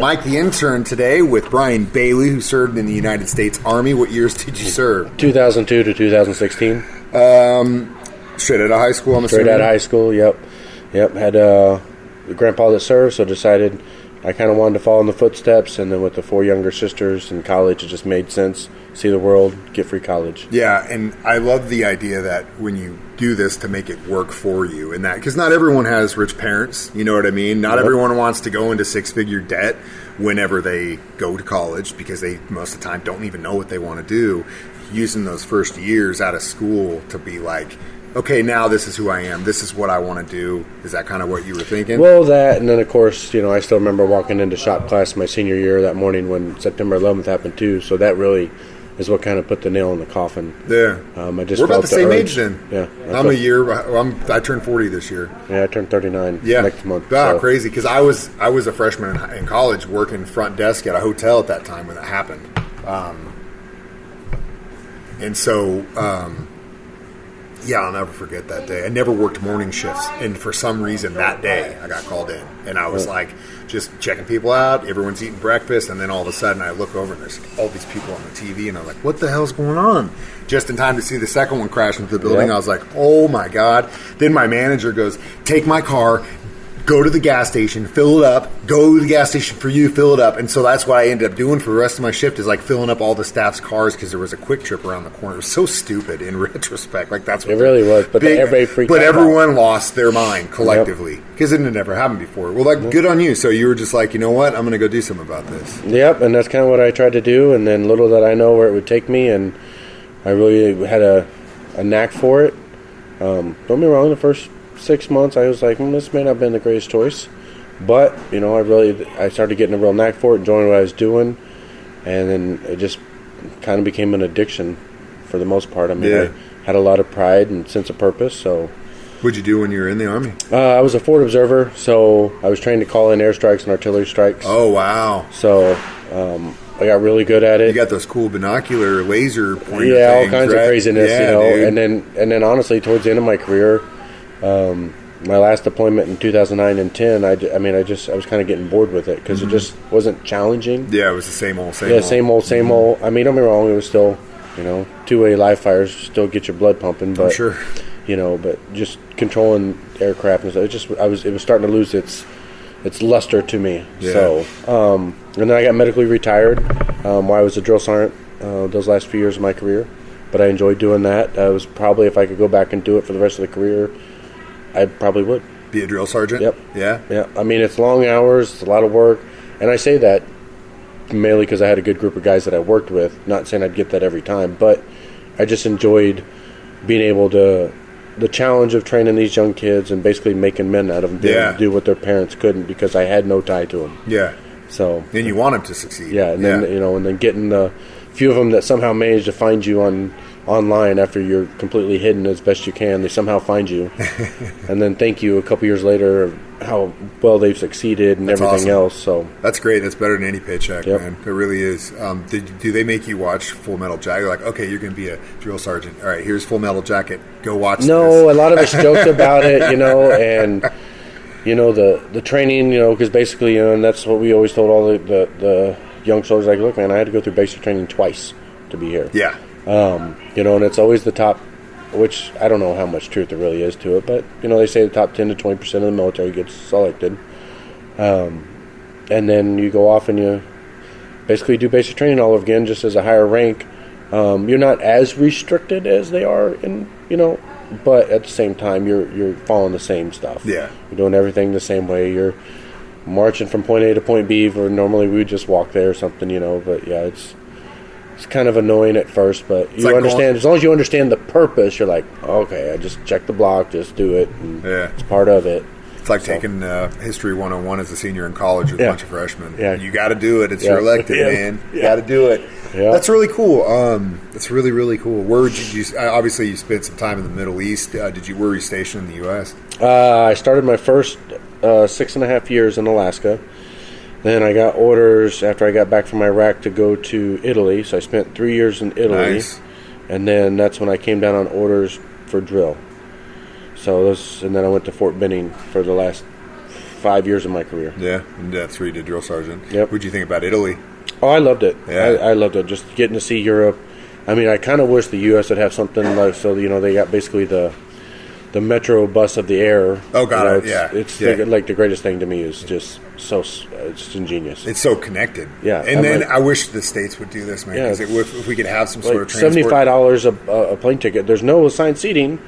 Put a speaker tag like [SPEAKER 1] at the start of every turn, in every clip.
[SPEAKER 1] Mike, the intern, today with Bryan Bailey, who served in the United States Army. What years did you serve?
[SPEAKER 2] 2002 to 2016.
[SPEAKER 1] Straight out of high school, I'm
[SPEAKER 2] Straight
[SPEAKER 1] assuming?
[SPEAKER 2] out of high school, yep. Had a grandpa that served, so decided I kind of wanted to follow in the footsteps, and then with the 4 younger sisters in college, it just made sense. See the world, get free college.
[SPEAKER 1] Yeah, and I love the idea that when you do this to make it work for you, and that because not everyone has rich parents, you know what I mean? Not everyone wants to go into 6-figure debt whenever they go to college because they most of the time don't even know what they want to do. Using those first years out of school to be like, okay, now this is who I am. This is what I want to do. Is that kind of what you were thinking?
[SPEAKER 2] Well, that, and then, of course, I still remember walking into shop class my senior year that morning when September 11th happened, too. So that really is what kind of put the nail in the coffin.
[SPEAKER 1] Yeah.
[SPEAKER 2] I just
[SPEAKER 1] We're about
[SPEAKER 2] felt
[SPEAKER 1] the same
[SPEAKER 2] urge.
[SPEAKER 1] age then.
[SPEAKER 2] Yeah.
[SPEAKER 1] I turned 40 this year.
[SPEAKER 2] Yeah, I turned 39 next month.
[SPEAKER 1] Wow,
[SPEAKER 2] so.
[SPEAKER 1] Crazy. Because I was a freshman in college working front desk at a hotel at that time when that happened. And so... yeah, I'll never forget that day. I never worked morning shifts, and for some reason that day I got called in, and I was like just checking people out. Everyone's eating breakfast, and then all of a sudden I look over and there's all these people on the TV, and I'm like, "What the hell's going on?" Just in time to see the second one crash into the building.
[SPEAKER 2] Yep.
[SPEAKER 1] I was like, "Oh my god!" Then my manager goes, "Take my car." Go to the gas station, fill it up, go to the gas station for you, fill it up. And so that's what I ended up doing for the rest of my shift is like filling up all the staff's cars because there was a quick trip around the corner. It was so stupid in retrospect. Like that's what
[SPEAKER 2] it really was. But everybody freaked out.
[SPEAKER 1] But everyone lost their mind collectively because it had never happened before. Well, like good on you. So you were just like, you know what? I'm going to go do something about this.
[SPEAKER 2] Yep, and that's kind of what I tried to do. And then little did I know where it would take me, and I really had a knack for it. Don't get me wrong, the first 6 months I was like, this may not have been the greatest choice, but I started getting a real knack for it, enjoying what I was doing, and then it just kind of became an addiction for the most part. I mean, I had a lot of pride and sense of purpose. So
[SPEAKER 1] what'd you do when you were in the Army?
[SPEAKER 2] I was a forward observer, so I was trained to call in airstrikes and artillery strikes.
[SPEAKER 1] Oh wow.
[SPEAKER 2] So I got really good at it.
[SPEAKER 1] You got those cool binocular laser pointer
[SPEAKER 2] all
[SPEAKER 1] things,
[SPEAKER 2] kinds
[SPEAKER 1] right?
[SPEAKER 2] of craziness,
[SPEAKER 1] Dude.
[SPEAKER 2] and then honestly towards the end of my career, my last deployment in 2009 and 10, I was kind of getting bored with it because it just wasn't challenging.
[SPEAKER 1] Yeah, it was the same old.
[SPEAKER 2] Same old. I mean, don't get me wrong, it was still, 2-way live fires still get your blood pumping, but
[SPEAKER 1] I'm sure.
[SPEAKER 2] But just controlling aircraft and stuff, it was starting to lose its luster to me.
[SPEAKER 1] Yeah.
[SPEAKER 2] So, and then I got medically retired while I was a drill sergeant those last few years of my career. But I enjoyed doing that. I was probably, if I could go back and do it for the rest of the career, I probably would.
[SPEAKER 1] Be a drill sergeant?
[SPEAKER 2] Yep.
[SPEAKER 1] Yeah?
[SPEAKER 2] Yeah. I mean, it's long hours, it's a lot of work. And I say that mainly because I had a good group of guys that I worked with. Not saying I'd get that every time, but I just enjoyed being able to, the challenge of training these young kids and basically making men out of them, being able to do what their parents couldn't because I had no tie to them.
[SPEAKER 1] Yeah.
[SPEAKER 2] So.
[SPEAKER 1] And you want them to succeed.
[SPEAKER 2] Yeah. And then, and then getting the few of them that somehow managed to find you online after you're completely hidden as best you can, they somehow find you and then thank you a couple years later how well they've succeeded and
[SPEAKER 1] that's
[SPEAKER 2] everything
[SPEAKER 1] awesome.
[SPEAKER 2] else. So
[SPEAKER 1] that's great. That's better than any paycheck.
[SPEAKER 2] Yep.
[SPEAKER 1] Man, it really is. Do they make you watch Full Metal Jacket? Like, okay, you're going to be a drill sergeant, all right, here's Full Metal Jacket, go watch this.
[SPEAKER 2] A lot of us joked about it, and the training, because basically, and that's what we always told all the young soldiers, like, look, man, I had to go through basic training twice to be here.
[SPEAKER 1] Yeah.
[SPEAKER 2] And it's always the top, which I don't know how much truth there really is to it, but, they say the top 10 to 20% of the military gets selected. And then you go off and you basically do basic training all over again, just as a higher rank. You're not as restricted as they are but at the same time, you're following the same stuff.
[SPEAKER 1] Yeah.
[SPEAKER 2] You're doing everything the same way. You're marching from point A to point B, where normally we would just walk there or something, but yeah, it's kind of annoying at first, but you understand, as long as you understand the purpose, you're like, okay, I just check the block, just do it, and it's part of it.
[SPEAKER 1] It's like taking History 101 as a senior in college with a bunch of freshmen.
[SPEAKER 2] Yeah.
[SPEAKER 1] You got to do it. It's your elective, man. You got to do it.
[SPEAKER 2] Yeah.
[SPEAKER 1] That's really cool. That's really, really cool. Where would you obviously you spent some time in the Middle East. Where were you stationed in the U.S.?
[SPEAKER 2] I started my first 6.5 years in Alaska. Then I got orders after I got back from Iraq to go to Italy. So I spent 3 years in Italy.
[SPEAKER 1] Nice.
[SPEAKER 2] And then that's when I came down on orders for drill. So and then I went to Fort Benning for the last 5 years of my career.
[SPEAKER 1] Yeah, and that's where you did drill sergeant.
[SPEAKER 2] Yep.
[SPEAKER 1] What'd you think about Italy?
[SPEAKER 2] Oh, I loved it.
[SPEAKER 1] Yeah.
[SPEAKER 2] I loved it. Just getting to see Europe. I mean, I kind of wish the U.S. would have something like, so, they got basically the metro bus of the air.
[SPEAKER 1] Oh, got it. Yeah.
[SPEAKER 2] It's like the greatest thing to me is just it's ingenious.
[SPEAKER 1] It's so connected.
[SPEAKER 2] Yeah.
[SPEAKER 1] And then I wish the States would do this, man. Because if we could have some sort of transport.
[SPEAKER 2] $75 a plane ticket. There's no assigned seating,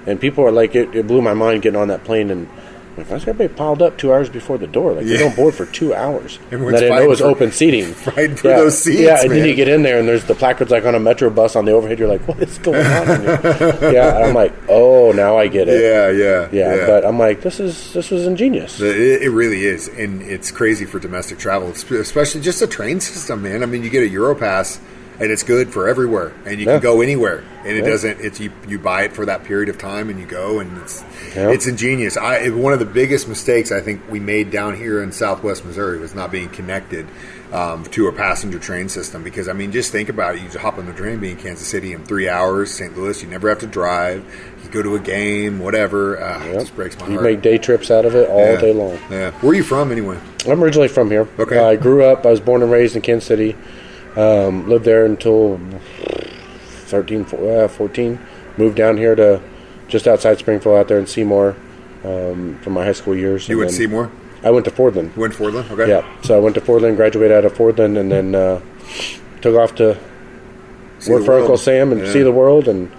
[SPEAKER 2] and people are like, it blew my mind getting on that plane, and like, why's everybody piled up 2 hours before the door? Like, they don't board for 2 hours.
[SPEAKER 1] Everyone's
[SPEAKER 2] I didn't know it was open seating.
[SPEAKER 1] Fighting for those seats,
[SPEAKER 2] yeah, and
[SPEAKER 1] man.
[SPEAKER 2] then you get in there, and there's the placards like on a metro bus on the overhead. You're like, what is going on in here? Yeah, and I'm like, oh, now I get it.
[SPEAKER 1] Yeah.
[SPEAKER 2] But I'm like, this was ingenious.
[SPEAKER 1] It really is, and it's crazy for domestic travel, especially just a train system, man. I mean, you get a Europass, and it's good for everywhere, and you can go anywhere, and it doesn't. It's you buy it for that period of time, and you go, and it's ingenious. One of the biggest mistakes I think we made down here in Southwest Missouri was not being connected to a passenger train system. Because I mean, just think about it. You just hop on the train, be in Kansas City in 3 hours. St. Louis, you never have to drive. You go to a game, whatever. It just breaks my heart.
[SPEAKER 2] You make day trips out of it all day long.
[SPEAKER 1] Yeah. Where are you from, anyway?
[SPEAKER 2] I'm originally from here.
[SPEAKER 1] Okay.
[SPEAKER 2] I grew up. I was born and raised in Kansas City. Lived there until 14. Moved down here to just outside Springfield, out there in Seymour, for my high school years.
[SPEAKER 1] You went to Seymour?
[SPEAKER 2] I went to Fordland.
[SPEAKER 1] You went to Fordland? Okay.
[SPEAKER 2] Yeah. So I went to Fordland, graduated out of Fordland, and then took off to work for Uncle Sam and see the world, and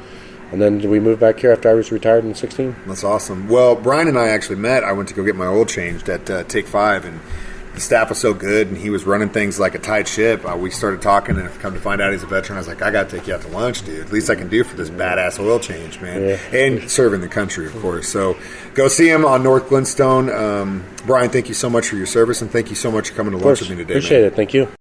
[SPEAKER 2] then we moved back here after I was retired in 16.
[SPEAKER 1] That's awesome. Well, Bryan and I actually met. I went to go get my oil changed at Take 5, and the staff was so good, and he was running things like a tight ship. We started talking, and come to find out he's a veteran. I was like, I got to take you out to lunch, dude. Least I can do for this badass oil change, man.
[SPEAKER 2] Yeah.
[SPEAKER 1] And serving the country, of course. So go see him on North Glenstone. Bryan, thank you so much for your service, and thank you so much for coming to lunch with me today.
[SPEAKER 2] Appreciate
[SPEAKER 1] man.
[SPEAKER 2] it. Thank you.